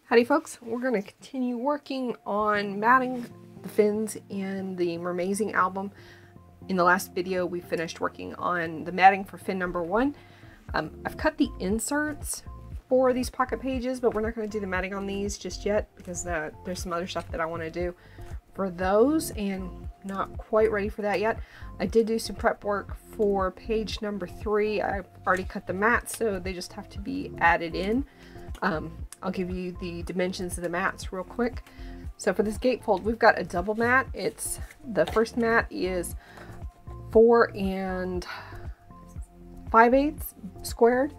Howdy folks, we're going to continue working on matting the fins in the Mermazing album. In the last video we finished working on the matting for fin number 1. I've cut the inserts for these pocket pages, but we're not going to do the matting on these just yet because there's some other stuff that I want to do for those and not quite ready for that yet. I did do some prep work for page number 3. I've already cut the mats, so they just have to be added in. I'll give you the dimensions of the mats real quick. So for this gatefold, we've got a double mat. The first mat is 4 5/8 squared,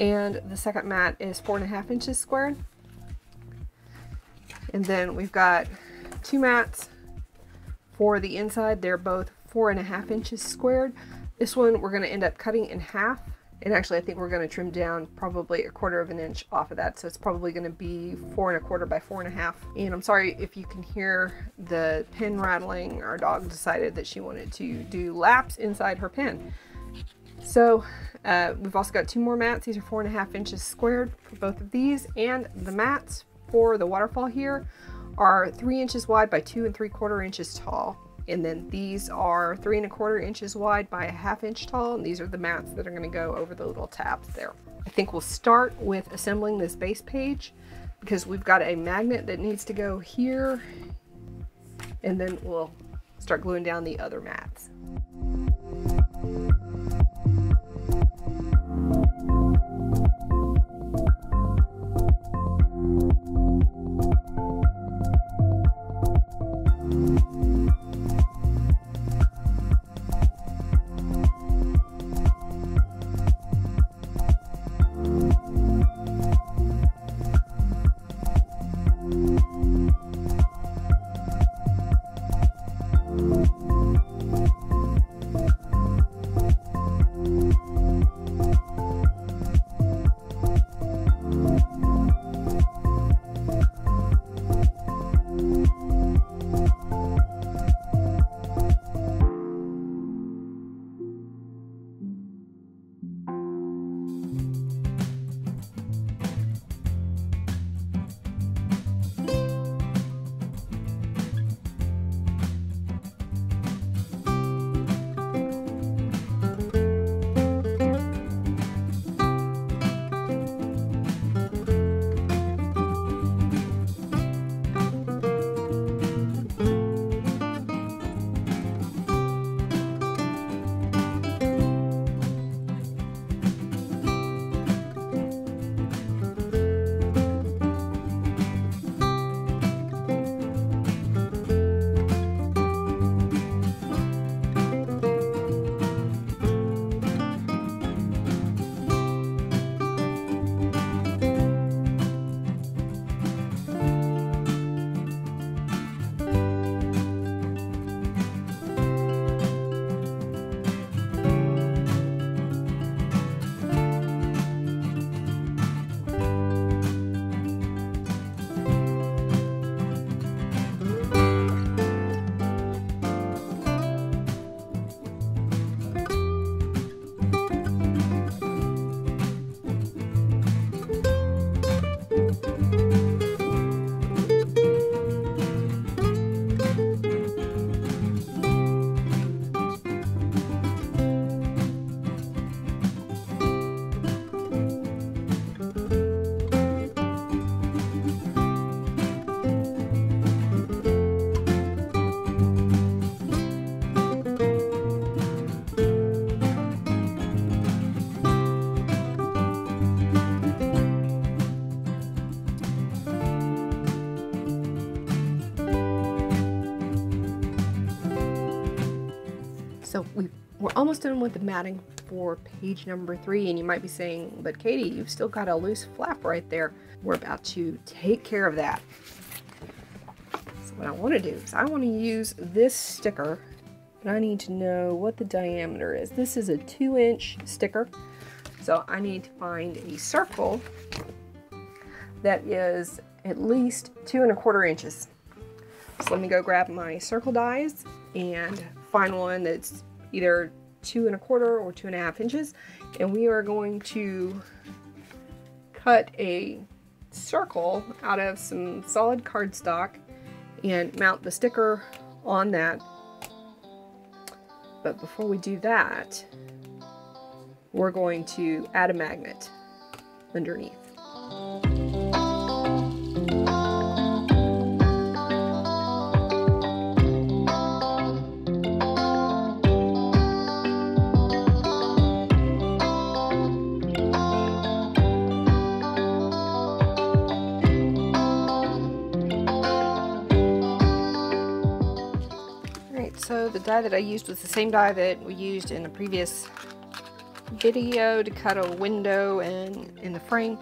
and the second mat is 4.5 inches squared. And then we've got 2 mats for the inside. They're both 4.5 inches squared. This one we're going to end up cutting in half. And actually, I think we're going to trim down probably 1/4 of an inch off of that. So it's probably going to be 4 1/4 by 4.5. And I'm sorry if you can hear the pen rattling. Our dog decided that she wanted to do laps inside her pen. So we've also got 2 more mats. These are 4.5 inches squared for both of these. And the mats for the waterfall here are 3 inches wide by 2 3/4 inches tall. And then these are 3 1/4 inches wide by 1/2 inch tall. And these are the mats that are going to go over the little tabs there. I think we'll start with assembling this base page because we've got a magnet that needs to go here. And then we'll start gluing down the other mats. So we're almost done with the matting for page number 3, and you might be saying, but Katie, you've still got a loose flap right there. We're about to take care of that. So what I want to do is I want to use this sticker, and I need to know what the diameter is. This is a 2-inch sticker, so I need to find a circle that is at least 2 1/4 inches. So let me go grab my circle dies and find one that's either 2 1/4 or 2.5 inches, and we are going to cut a circle out of some solid cardstock and mount the sticker on that. But before we do that, we're going to add a magnet underneath. So the die that I used was the same die that we used in the previous video to cut a window and in the frame.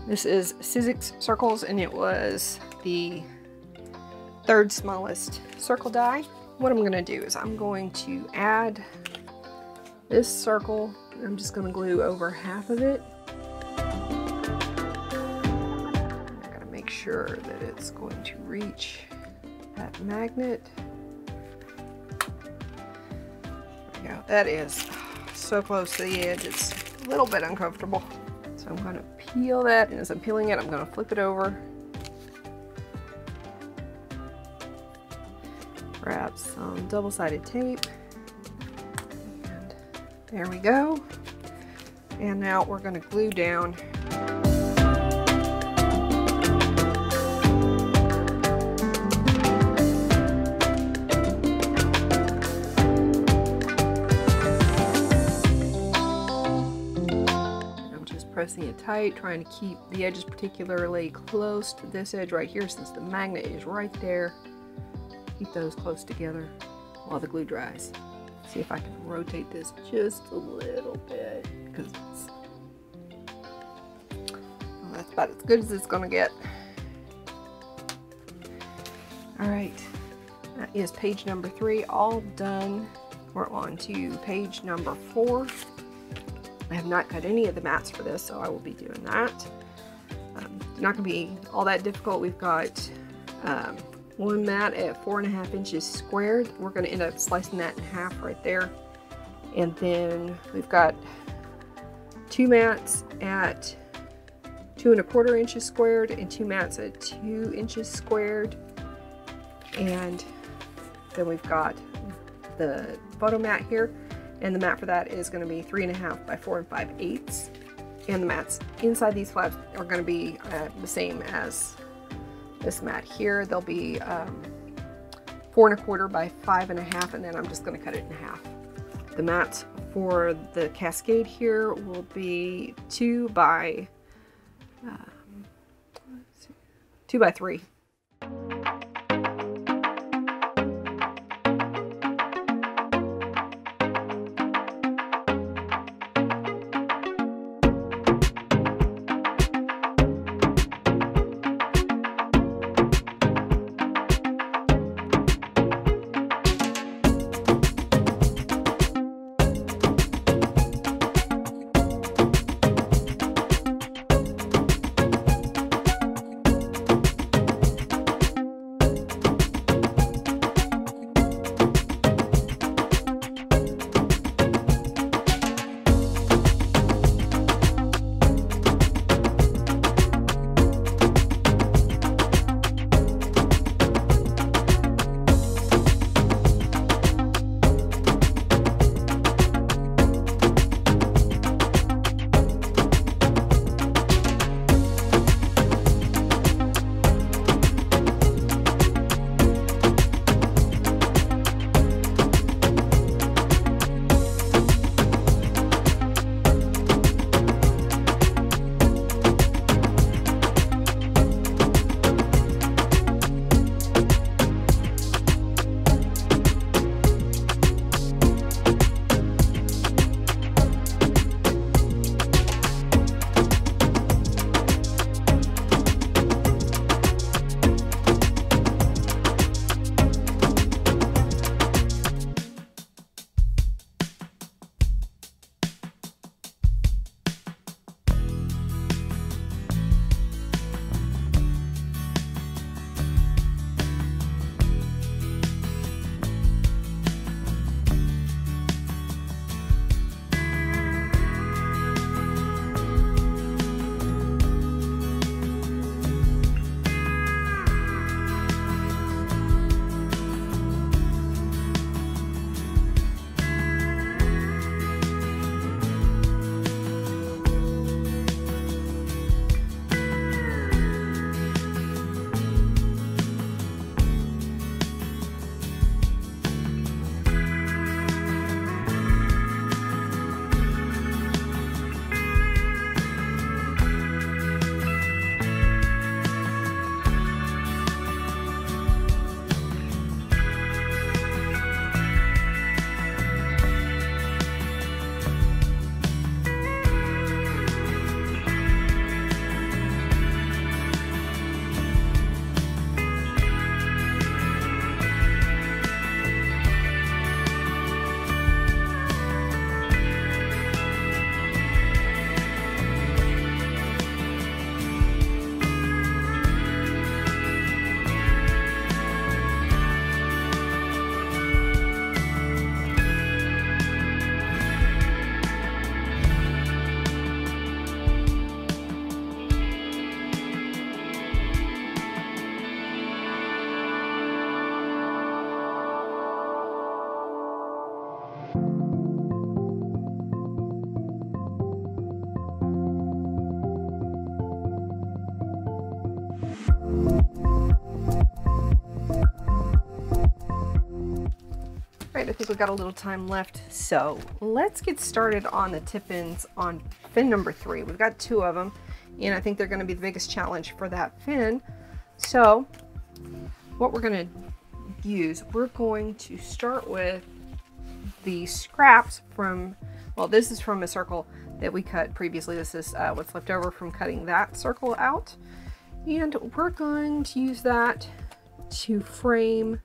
This is Sizzix circles, and it was the third smallest circle die. What I'm going to do is I'm going to add this circle. I'm just going to glue over half of it. I got to make sure that it's going to reach that magnet. That is so close to the edge, it's a little bit uncomfortable. So I'm going to peel that, and as I'm peeling it, I'm going to flip it over. Grab some double-sided tape. And there we go. And now we're going to glue down pressing it tight, trying to keep the edges particularly close to this edge right here, since the magnet is right there. Keep those close together while the glue dries. See if I can rotate this just a little bit, because that's about as good as it's gonna get. All right, that is page number 3 all done. We're on to page number 4. I have not cut any of the mats for this, so I will be doing that. It's not going to be all that difficult. We've got one mat at 4.5 inches squared. We're going to end up slicing that in half right there. And then we've got 2 mats at 2¼ inches squared and 2 mats at 2 inches squared. And then we've got the photo mat here. And the mat for that is going to be 3.5 by 4 5/8. And the mats inside these flaps are going to be the same as this mat here. They'll be 4¼ by 5.5, and then I'm just going to cut it in half. The mats for the cascade here will be 2 by 3. right, I think we got a little time left. So let's get started on the tip ends on fin number 3. We've got 2 of them, and I think they're going to be the biggest challenge for that fin. So what we're going to use, we're going to start with the scraps from, well, this is from a circle that we cut previously. This is what's left over from cutting that circle out. And we're going to use that to frame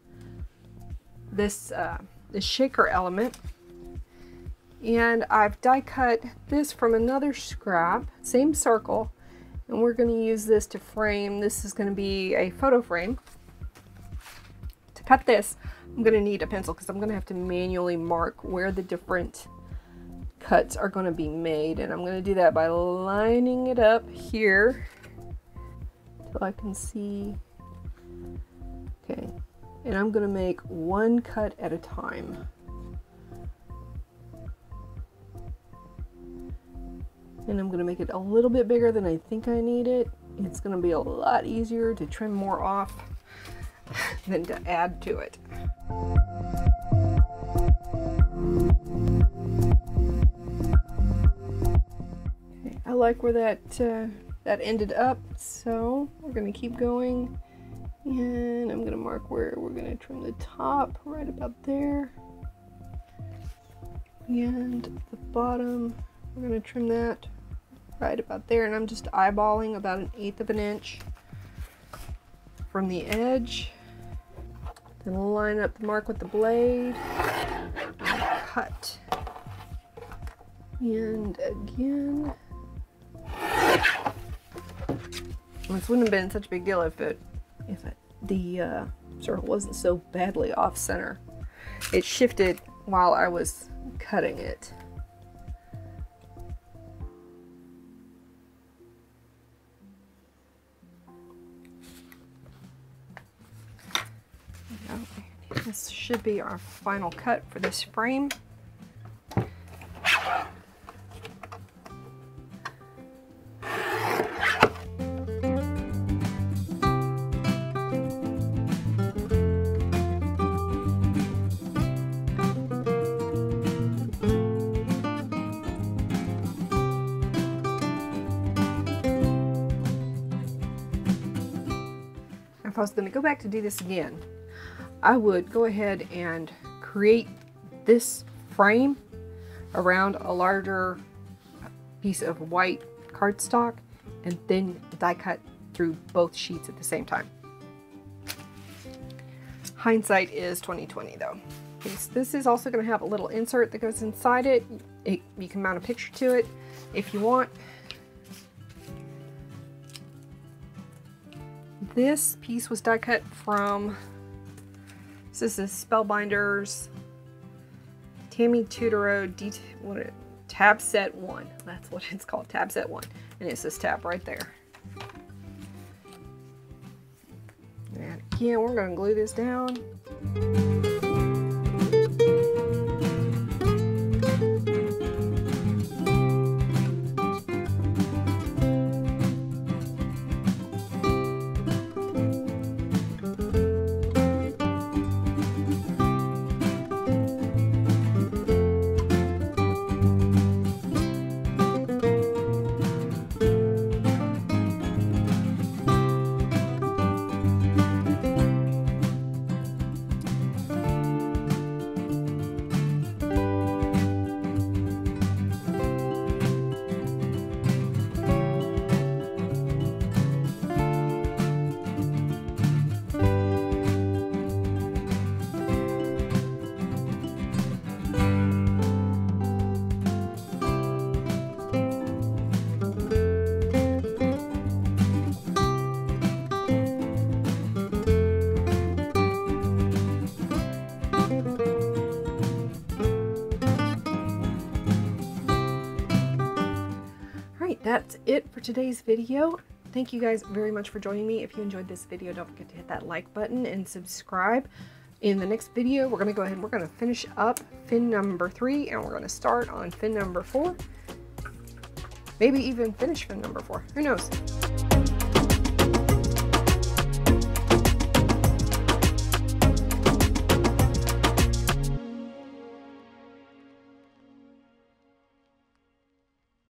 this this shaker element. And I've die cut this from another scrap, same circle, and we're going to use this to frame. This is going to be a photo frame. To cut this, I'm going to need a pencil because I'm going to have to manually mark where the different cuts are going to be made, and I'm going to do that by lining it up here so I can see. Okay, and I'm going to make one cut at a time. And I'm going to make it a little bit bigger than I think I need it. It's going to be a lot easier to trim more off than to add to it. Okay, I like where that ended up, so we're going to keep going. And I'm going to mark where we're going to trim the top, right about there. And the bottom, we're going to trim that right about there. And I'm just eyeballing about 1/8 of an inch from the edge. Then line up the mark with the blade. And cut. And again. This wouldn't have been such a big deal if the circle wasn't so badly off center. It shifted while I was cutting it. This should be our final cut for this frame. If I was going to go back to do this again, I would go ahead and create this frame around a larger piece of white cardstock and then die cut through both sheets at the same time. Hindsight is 20/20 though. This is also going to have a little insert that goes inside it. You can mount a picture to it if you want. This piece was die cut from, this is Spellbinders Tammy Tudoro Tab Set 1. That's what it's called, Tab Set 1. And it says tab right there. And again, we're going to glue this down. That's it for today's video. Thank you guys very much for joining me. If you enjoyed this video, don't forget to hit that like button and subscribe. In the next video, we're going to go ahead and we're going to finish up fin number 3, and we're going to start on fin number 4. Maybe even finish fin number 4. Who knows?